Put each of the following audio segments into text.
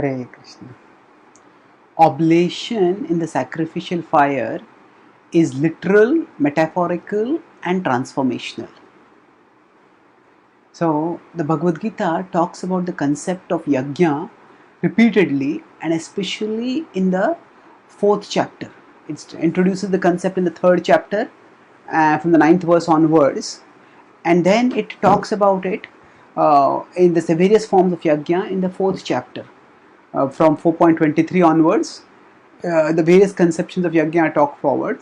Hare Krishna. Oblation in the sacrificial fire is literal, metaphorical, and transformational. So, the Bhagavad Gita talks about the concept of yajna repeatedly, and especially in the fourth chapter. It introduces the concept in the third chapter from the ninth verse onwards, and then it talks about it in the various forms of yajna in the fourth chapter. From 4.23 onwards, the various conceptions of yajna are talked forward.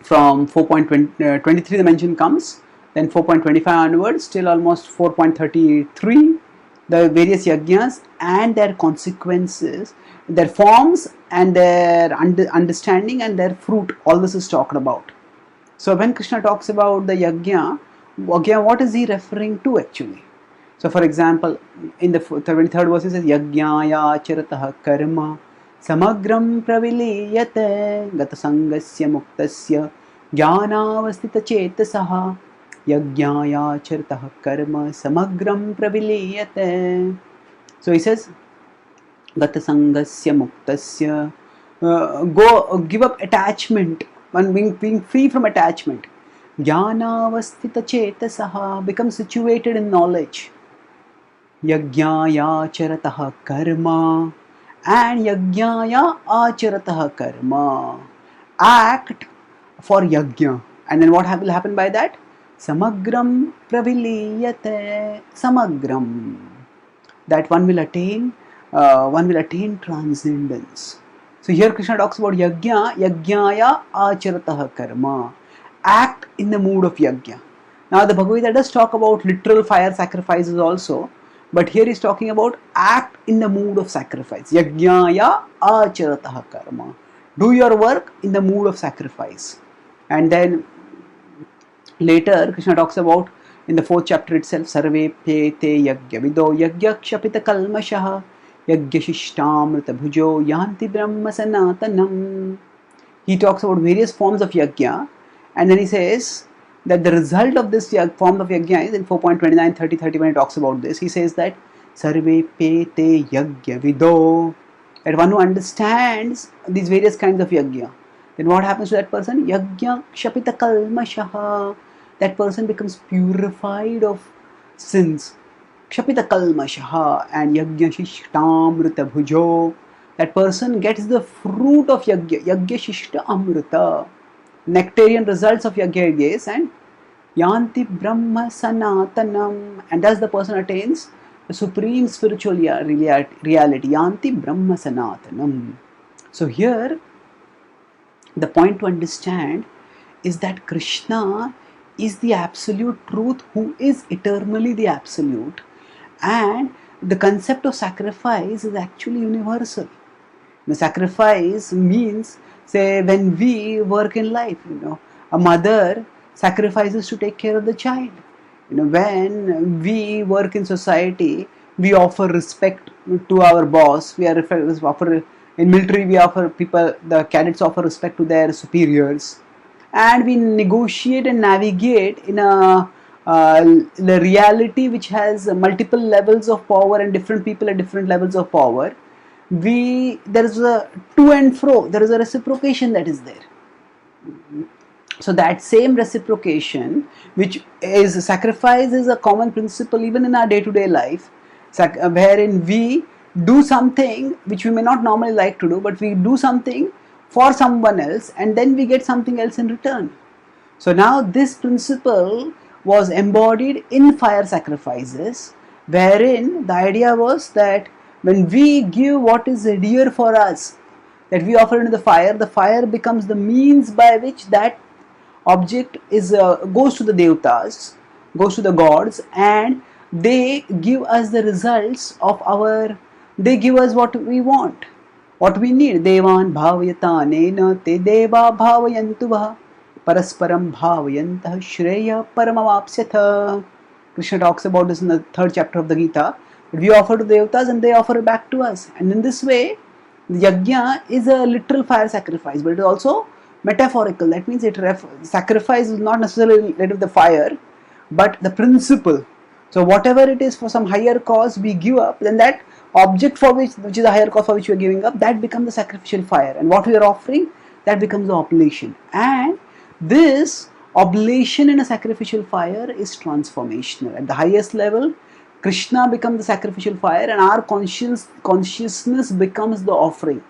From 4.23 the mention comes, then 4.25 onwards till almost 4.33 the various yajnas and their consequences, their forms and their understanding and their fruit, all this is talked about. So when Krishna talks about the yajna, what is he referring to actually? So for example, in the 23rd verse it says yajnaya charatah karma samagram praviliyate gata sangasya muktasya jnanavastita chetasaha yajnaya charatah karma samagram praviliyate. So he says gata sangasya muktasya, give up attachment, one being free from attachment. Jnanavastita chetasaha, become situated in knowledge. Yajnaya charatah karma, and yajnaya acharatah karma, act for yajna. And then what will happen by that? Samagram praviliyate, samagram, that one will attain transcendence. So here Krishna talks about yajna, yajnaya acharatah karma, act in the mood of yajna. Now the Bhagavad Gita does talk about literal fire sacrifices also, but here he's talking about act in the mood of sacrifice. Yajnaya acharatah karma, do your work in the mood of sacrifice. And then later Krishna talks about in the fourth chapter itself, sarve pete yajna vido yajna kshapita kalmashaha yajna shishtamrita bhujo yanti brahma sanatanam. He talks about various forms of yajna, and then he says that the result of this form of yajna is in 4.29, 30, 30 when he talks about this. He says that sarve pete yajna vido, that one who understands these various kinds of yajna, then what happens to that person? Yajna kshapita kalmashaha, that person becomes purified of sins. Kshapita kalmashaha, and yajna shishtamrita bhujo, that person gets the fruit of yajna, yajna shishta amrita, nectarian results of yajna gaze, and yanti brahma sanatanam, and thus the person attains the supreme spiritual reality, yanti brahma sanatanam. So here the point to understand is that Krishna is the absolute truth who is eternally the absolute, and the concept of sacrifice is actually universal. The sacrifice means, say, when we work in life, a mother sacrifices to take care of the child. When we work in society, we offer respect to our boss. We offer in military. We offer people. The cadets offer respect to their superiors, and we negotiate and navigate in the reality which has multiple levels of power and different people at different levels of power. There is a to and fro. There is a reciprocation that is there. So that same reciprocation, which is sacrifice, is a common principle even in our day-to-day life, wherein we do something which we may not normally like to do, but we do something for someone else and then we get something else in return. So now this principle was embodied in fire sacrifices, wherein the idea was that when we give what is dear for us, that we offer into the fire becomes the means by which that object goes to the devtas, goes to the gods, and they give us the results of they give us what we want, what we need. Devan bhavayatanena te deva bhavayantu vaha parasparam bhavayantah shreya paramavapsyatha. Krishna talks about this in the third chapter of the Gita. We offer to the devtas and they offer back to us, and in this way the yajna is a literal fire sacrifice, but it is also metaphorical. That means sacrifice is not necessarily related to the fire, but the principle. So whatever it is for some higher cause we give up, then that object for which is a higher cause for which we are giving up, that becomes the sacrificial fire, and what we are offering, that becomes the oblation. And this oblation in a sacrificial fire is transformational. At the highest level, Krishna becomes the sacrificial fire, and our consciousness becomes the offering.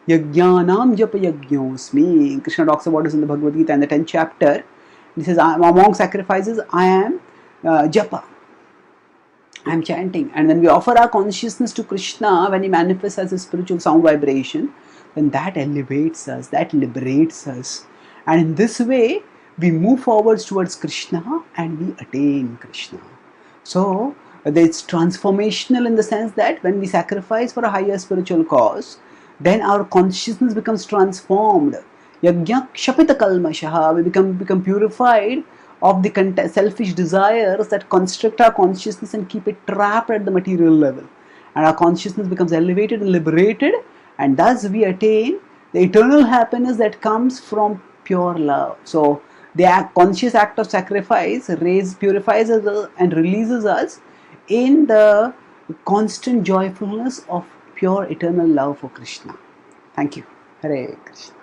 Yajnanam japa yajñosmi. Krishna talks about this in the Bhagavad Gita in the 10th chapter. He says, among sacrifices, I am japa. I am chanting. And when we offer our consciousness to Krishna, when he manifests as a spiritual sound vibration, then that elevates us, that liberates us. And in this way, we move forwards towards Krishna and we attain Krishna. So, it's transformational in the sense that when we sacrifice for a higher spiritual cause, then our consciousness becomes transformed. Yajna kshapita kalmashaha, we become purified of the selfish desires that constrict our consciousness and keep it trapped at the material level. And our consciousness becomes elevated and liberated, and thus we attain the eternal happiness that comes from pure love. So the conscious act of sacrifice purifies us and releases us in the constant joyfulness of pure eternal love for Krishna. Thank you. Hare Krishna.